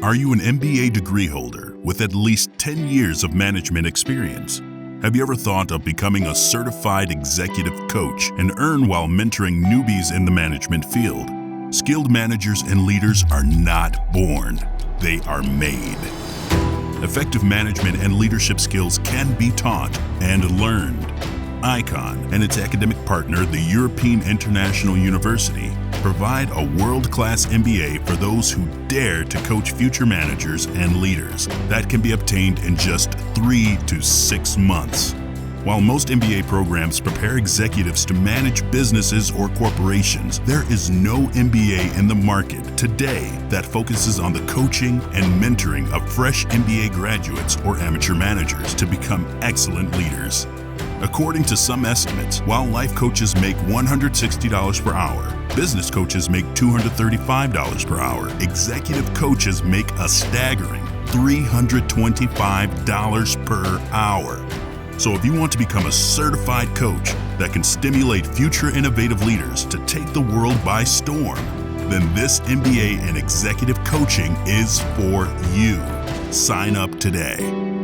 Are you an MBA degree holder with at least 10 years of management experience? Have you ever thought of becoming a certified executive coach and earn while mentoring newbies in the management field? Skilled managers and leaders are not born, they are made. Effective management and leadership skills can be taught and learned. IKON and its academic partner, the European International University, provide a world-class MBA for those who dare to coach future managers and leaders that can be obtained in just 3 to 6 months. While most MBA programs prepare executives to manage businesses or corporations, there is no MBA in the market today that focuses on the coaching and mentoring of fresh MBA graduates or amateur managers to become excellent leaders. According to some estimates, while life coaches make $160 per hour, business coaches make $235 per hour, executive coaches make a staggering $325 per hour. So if you want to become a certified coach that can stimulate future innovative leaders to take the world by storm, then this MBA in executive coaching is for you. Sign up today.